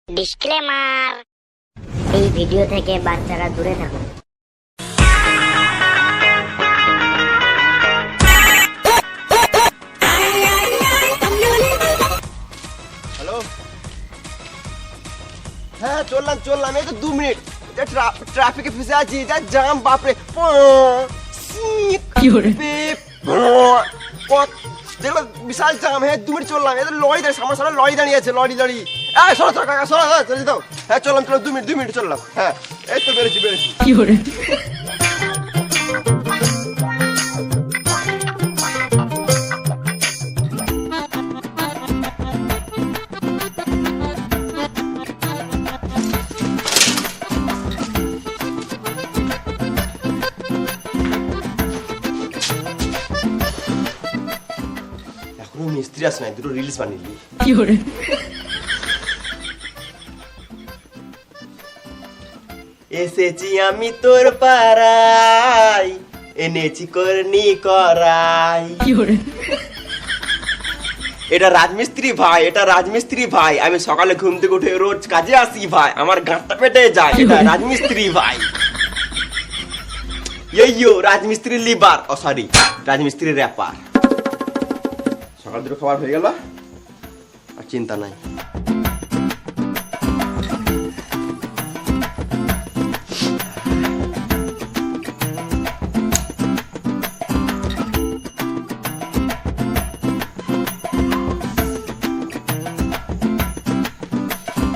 Disclaimer, এই video থেকে বাচ্চারা দূরে থাকুন। হ্যালো, হ্যাঁ চললাম এই তো 2 মিনিট। ট্রাফিকে ফেসে আছি, যা জাম বাপরে। দেখো বিশাল জাম। হ্যাঁ 2 মিনিট চললাম, এই তো লরি দাঁড়িয়ে, সামনে লরি দাঁড়িয়ে আছে, লরি দাঁড়িয়ে। সরো কাকা, সরো চলে দাও। হ্যাঁ চললাম 2 মিনিট চললাম। হ্যাঁ এই তো বেড়েছি। এখনো মিস্ত্রি আসে নাই, দুটো রিলস বানিয়ে এসেছি আমি তোর পাড়াই, এনেছি করনি করাই। এটা রাজমিস্ত্রি ভাই, আমি সকালে ঘুম থেকে উঠে রোজ কাজে আসি ভাই, আমার গাঁটটা পেটে যায়। এটা রাজমিস্ত্রি ভাই। রাজমিস্ত্রি লিবার, সরি রাজমিস্ত্রি র্যাপার। সকাল দুটো খাবার হয়ে গেল, আর চিন্তা নাই।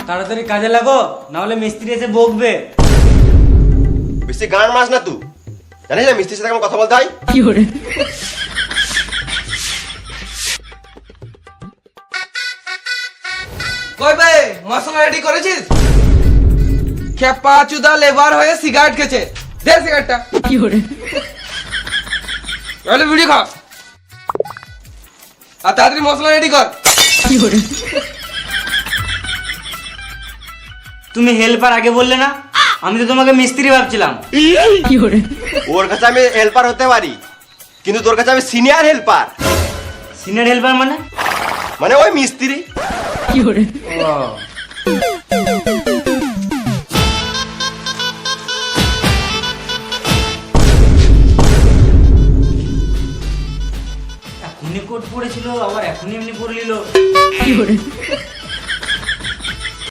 তাড়াতাড়ি কাজে লাগো, না হলে মিস্ত্রি এসে বকবে। বেশি গান মাস না তুই, জানিস না মিস্ত্রির সাথে কেমন কথা বলতে হয়। কই বে, মশলা রেডি করেছিস? খেপা চুদা লেবার হয়ে সিগারেট খেছে, দে সিগারেটটা। তাহলে ভিডিও খা, আর তাড়াতাড়ি মশলা রেডি কর। তুমি হেল্পার আগে বললে না? আমি তো তোমাকে মিস্ত্রি ভাবছিলাম। ওর কাছে আমি হেল্পার হতে পারি, কিন্তু তোর কাছে আমি সিনিয়র হেল্পার। সিনিয়র হেল্পার মানে ওই মিস্ত্রি। এখনই কোট পড়েছিল, আবার এখনই এমনি পড়ে নিল।